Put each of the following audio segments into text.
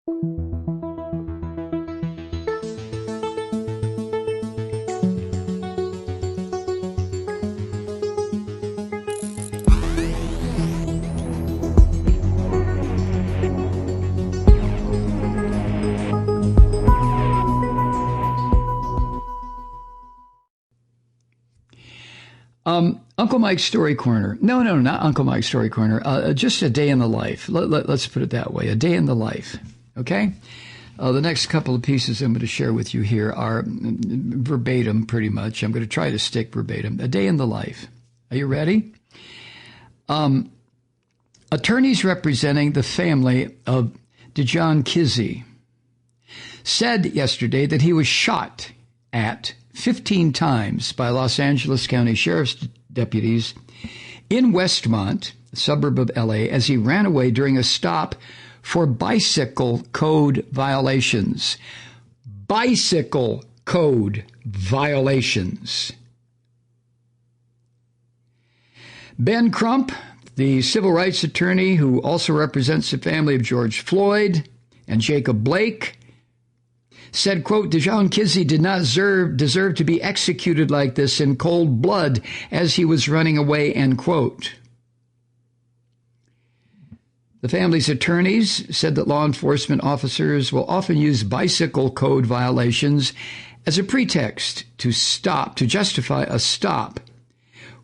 Uncle Mike's Story Corner. No, not Uncle Mike's Story Corner. Just a day in the life. Let's put it that way. A day in the life. Okay? The next couple of pieces I'm going to share with you here are verbatim, pretty much. I'm going to try to stick verbatim. A day in the life. Are you ready? Attorneys representing the family of Dijon Kizzee said yesterday that he was shot at 15 times by Los Angeles County Sheriff's deputies in Westmont, a suburb of L.A., as he ran away during a stop for bicycle code violations. Bicycle code violations. Ben Crump, the civil rights attorney who also represents the family of George Floyd and Jacob Blake, said, quote, Dijon Kizzee did not deserve to be executed like this in cold blood as he was running away, end quote. The family's attorneys said that law enforcement officers will often use bicycle code violations as a pretext to justify a stop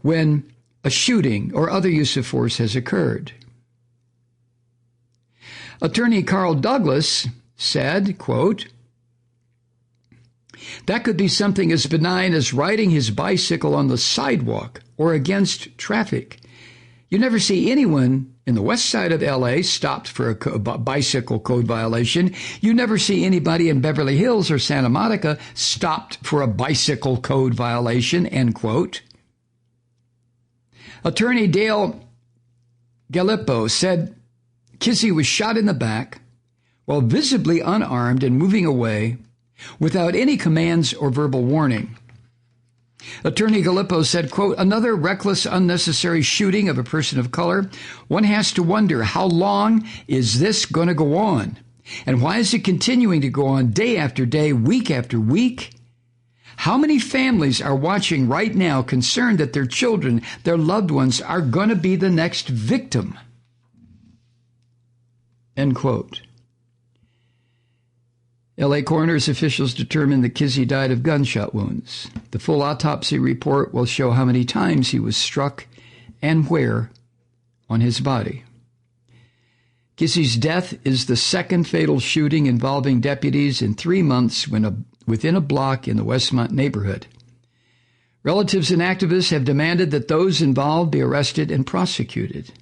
when a shooting or other use of force has occurred. Attorney Carl Douglas said, quote, that could be something as benign as riding his bicycle on the sidewalk or against traffic. You never see anyone in the west side of L.A. stopped for a bicycle code violation. You never see anybody in Beverly Hills or Santa Monica stopped for a bicycle code violation, end quote. Attorney Dale Gallipo said Kizzee was shot in the back while visibly unarmed and moving away without any commands or verbal warning. Attorney Gallipo said, quote, another reckless, unnecessary shooting of a person of color. One has to wonder, how long is this going to go on? And why is it continuing to go on day after day, week after week? How many families are watching right now concerned that their children, their loved ones, are going to be the next victim? End quote. L.A. coroner's officials determined that Kizzee died of gunshot wounds. The full autopsy report will show how many times he was struck and where on his body. Kizzee's death is the second fatal shooting involving deputies in 3 months within a block in the Westmont neighborhood. Relatives and activists have demanded that those involved be arrested and prosecuted.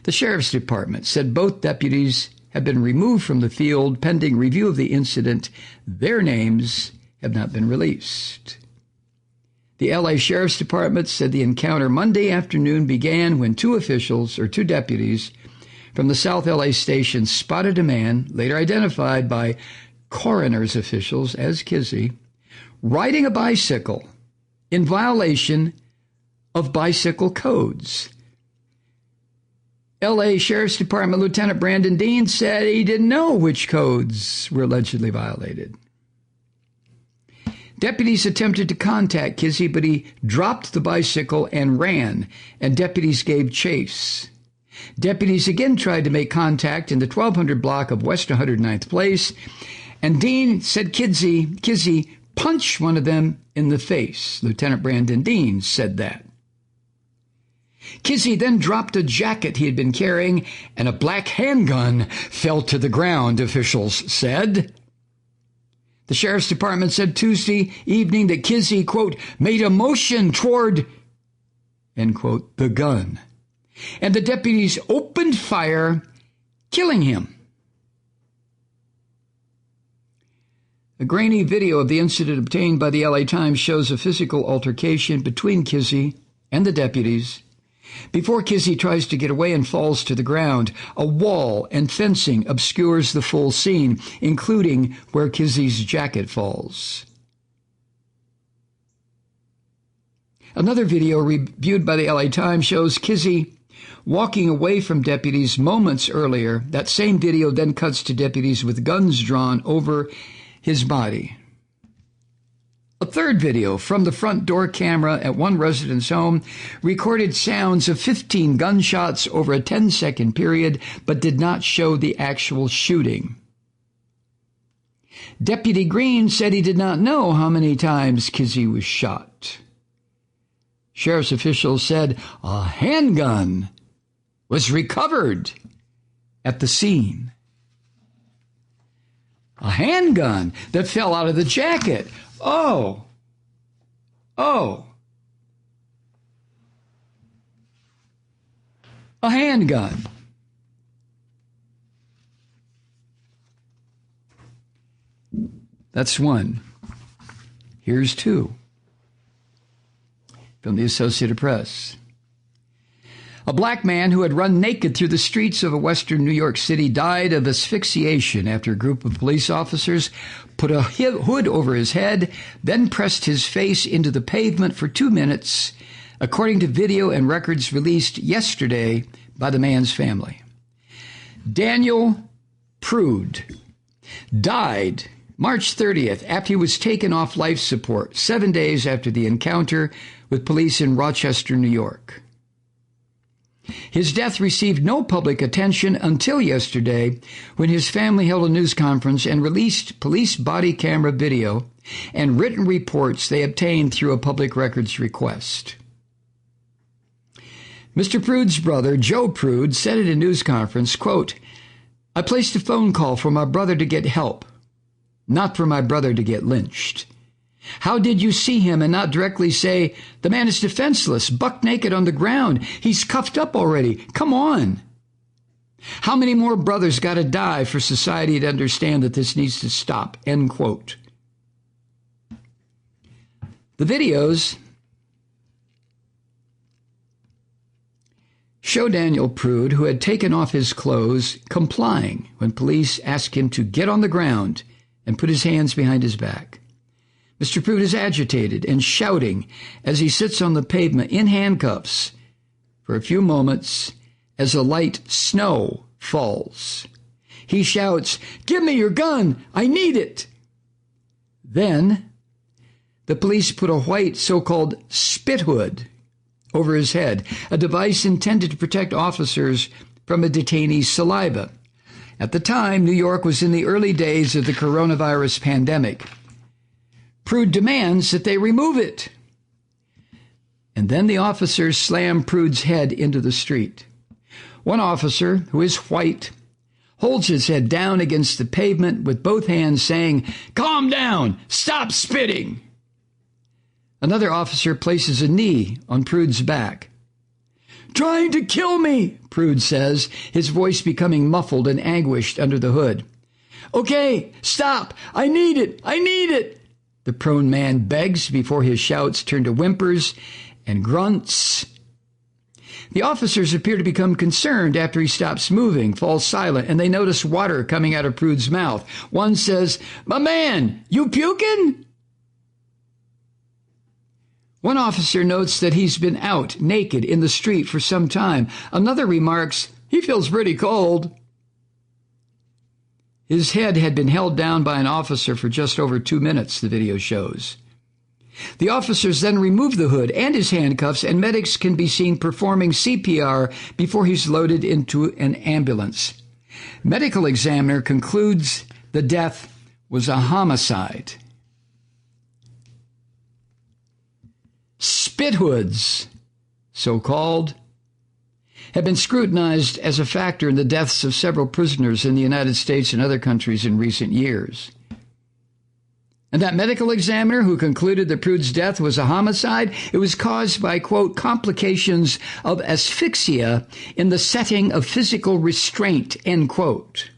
The sheriff's department said both deputies have been removed from the field pending review of the incident. Their names have not been released. The L.A. Sheriff's Department said the encounter Monday afternoon began when two deputies from the South L.A. station spotted a man, later identified by coroner's officials as Kizzee, riding a bicycle in violation of bicycle codes. L.A. Sheriff's Department Lieutenant Brandon Dean said he didn't know which codes were allegedly violated. Deputies attempted to contact Kizzee, but he dropped the bicycle and ran, and deputies gave chase. Deputies again tried to make contact in the 1200 block of West 109th Place, and Dean said Kizzee punched one of them in the face. Lieutenant Brandon Dean said that. Kizzee then dropped a jacket he had been carrying, and a black handgun fell to the ground, officials said. The sheriff's department said Tuesday evening that Kizzee, quote, made a motion toward, end quote, the gun, and the deputies opened fire, killing him. A grainy video of the incident obtained by the LA Times shows a physical altercation between Kizzee and the deputies. Before Kizzee tries to get away and falls to the ground, a wall and fencing obscures the full scene, including where Kizzee's jacket falls. Another video reviewed by the LA Times shows Kizzee walking away from deputies moments earlier. That same video then cuts to deputies with guns drawn over his body. A third video from the front door camera at one resident's home recorded sounds of 15 gunshots over a 10-second period, but did not show the actual shooting. Deputy Green said he did not know how many times Kizzy was shot. Sheriff's officials said a handgun was recovered at the scene. A handgun that fell out of the jacket. Oh. A handgun. That's one. Here's two. From the Associated Press. A black man who had run naked through the streets of a western New York City died of asphyxiation after a group of police officers put a hood over his head, then pressed his face into the pavement for 2 minutes, according to video and records released yesterday by the man's family. Daniel Prude died March 30th after he was taken off life support 7 days after the encounter with police in Rochester, New York. His death received no public attention until yesterday, when his family held a news conference and released police body camera video and written reports they obtained through a public records request. Mr. Prude's brother, Joe Prude, said at a news conference, quote, "I placed a phone call for my brother to get help, not for my brother to get lynched. How did you see him and not directly say, the man is defenseless, buck naked on the ground. He's cuffed up already. Come on. How many more brothers got to die for society to understand that this needs to stop?" End quote. The videos show Daniel Prude, who had taken off his clothes, complying when police asked him to get on the ground and put his hands behind his back. Mr. Prude is agitated and shouting as he sits on the pavement in handcuffs for a few moments as a light snow falls. He shouts, "Give me your gun! I need it!" Then the police put a white so-called spit hood over his head, a device intended to protect officers from a detainee's saliva. At the time, New York was in the early days of the coronavirus pandemic. Prude demands that they remove it. And then the officers slam Prude's head into the street. One officer, who is white, holds his head down against the pavement with both hands, saying, "Calm down, stop spitting." Another officer places a knee on Prude's back. "Trying to kill me," Prude says, his voice becoming muffled and anguished under the hood. "Okay, stop. I need it. I need it," the prone man begs before his shouts turn to whimpers and grunts. The officers appear to become concerned after he stops moving, falls silent, and they notice water coming out of Prude's mouth. One says, "My man, you puking?" One officer notes that he's been out naked in the street for some time. Another remarks, "He feels pretty cold." His head had been held down by an officer for just over 2 minutes, the video shows. The officers then remove the hood and his handcuffs, and medics can be seen performing CPR before he's loaded into an ambulance. Medical examiner concludes the death was a homicide. Spit hoods, so-called, have been scrutinized as a factor in the deaths of several prisoners in the United States and other countries in recent years. And that medical examiner who concluded that Prude's death was a homicide, it was caused by, quote, complications of asphyxia in the setting of physical restraint, end quote.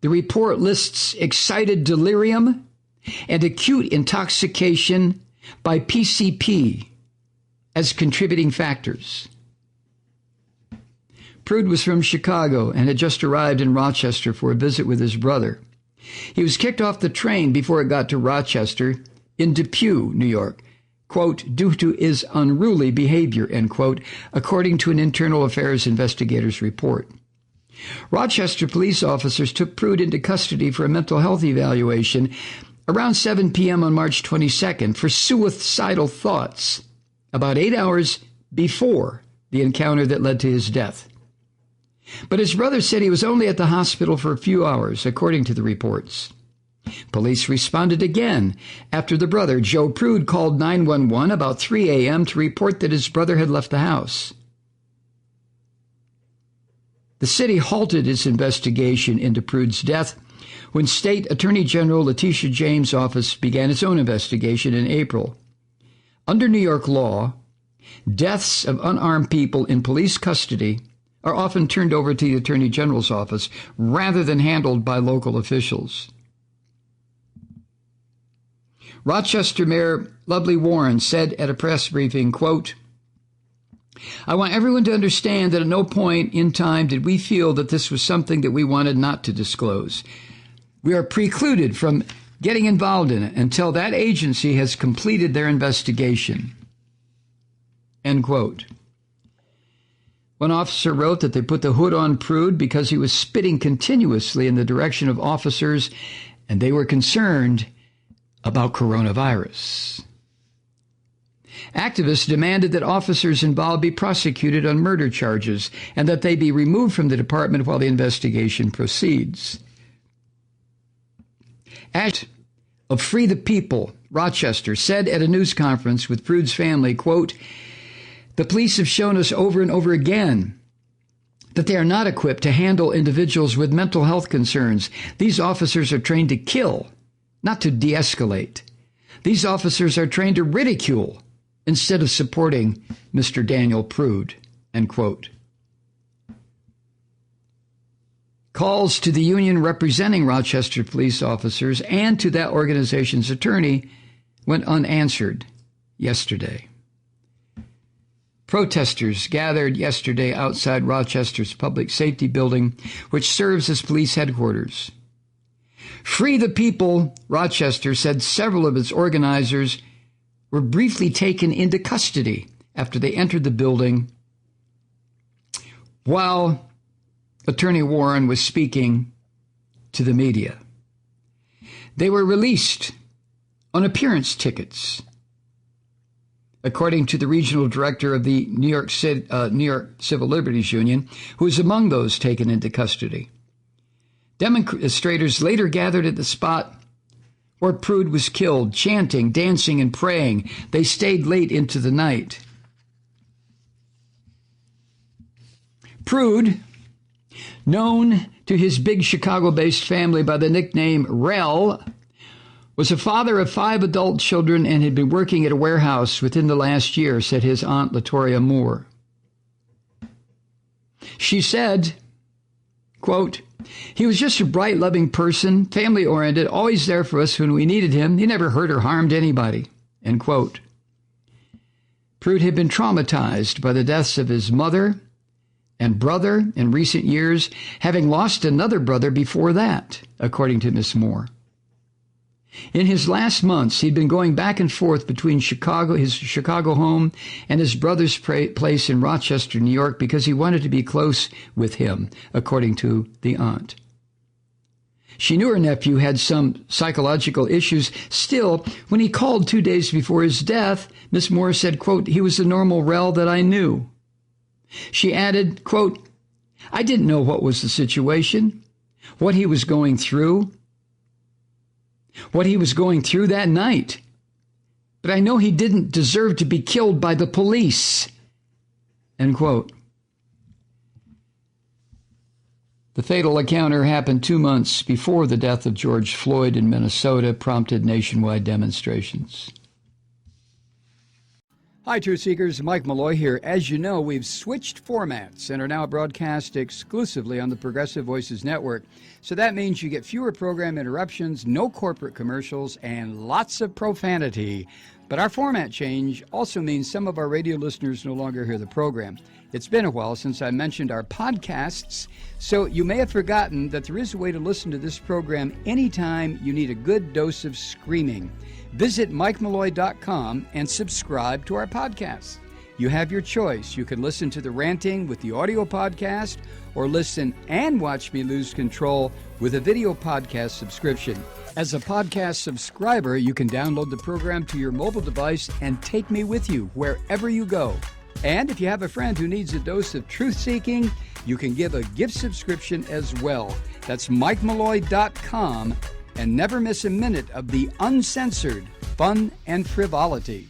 The report lists excited delirium and acute intoxication by PCP as contributing factors. Prude was from Chicago and had just arrived in Rochester for a visit with his brother. He was kicked off the train before it got to Rochester in Depew, New York, quote, due to his unruly behavior, end quote, according to an internal affairs investigator's report. Rochester police officers took Prude into custody for a mental health evaluation around 7 p.m. on March 22nd for suicidal thoughts, about 8 hours before the encounter that led to his death. But his brother said he was only at the hospital for a few hours, according to the reports. Police responded again after the brother, Joe Prude, called 911 about 3 a.m. to report that his brother had left the house. The city halted its investigation into Prude's death when State Attorney General Letitia James' office began its own investigation in April. Under New York law, deaths of unarmed people in police custody are often turned over to the Attorney General's office rather than handled by local officials. Rochester Mayor Lovely Warren said at a press briefing, quote, I want everyone to understand that at no point in time did we feel that this was something that we wanted not to disclose. We are precluded from getting involved in it until that agency has completed their investigation. End quote. One officer wrote that they put the hood on Prude because he was spitting continuously in the direction of officers, and they were concerned about coronavirus. Activists demanded that officers involved be prosecuted on murder charges and that they be removed from the department while the investigation proceeds. Act of Free the People, Rochester, said at a news conference with Prude's family, quote, the police have shown us over and over again that they are not equipped to handle individuals with mental health concerns. These officers are trained to kill, not to de-escalate. These officers are trained to ridicule instead of supporting Mr. Daniel Prude, end quote. Calls to the union representing Rochester police officers and to that organization's attorney went unanswered yesterday. Protesters gathered yesterday outside Rochester's public safety building, which serves as police headquarters. Free the People, Rochester said several of its organizers were briefly taken into custody after they entered the building while Attorney Warren was speaking to the media. They were released on appearance tickets, according to the regional director of the New York Civil Liberties Union, who was among those taken into custody. Demonstrators later gathered at the spot where Prude was killed, chanting, dancing, and praying. They stayed late into the night. Prude, known to his big Chicago-based family by the nickname Rel, was a father of 5 adult children and had been working at a warehouse within the last year, said his aunt Latoria Moore. She said, quote, he was just a bright, loving person, family-oriented, always there for us when we needed him. He never hurt or harmed anybody, end quote. Prude had been traumatized by the deaths of his mother and brother in recent years, having lost another brother before that, according to Miss Moore. In his last months, he'd been going back and forth between his Chicago home and his brother's place in Rochester, New York, because he wanted to be close with him, according to the aunt. She knew her nephew had some psychological issues. Still, when he called 2 days before his death, Miss Moore said, quote, he was the normal Rel that I knew. She added, quote, I didn't know what was the situation, what he was going through that night. But I know he didn't deserve to be killed by the police, end quote. The fatal encounter happened 2 months before the death of George Floyd in Minnesota prompted nationwide demonstrations. Hi, Truth Seekers. Mike Malloy here. As you know, we've switched formats and are now broadcast exclusively on the Progressive Voices Network. So that means you get fewer program interruptions, no corporate commercials, and lots of profanity. But our format change also means some of our radio listeners no longer hear the program. It's been a while since I mentioned our podcasts, so you may have forgotten that there is a way to listen to this program anytime you need a good dose of screaming. Visit MikeMalloy.com and subscribe to our podcasts. You have your choice. You can listen to The Ranting with the audio podcast, or listen and watch me lose control with a video podcast subscription. As a podcast subscriber, you can download the program to your mobile device and take me with you wherever you go. And if you have a friend who needs a dose of truth-seeking, you can give a gift subscription as well. That's MikeMalloy.com, and never miss a minute of the uncensored fun and frivolity.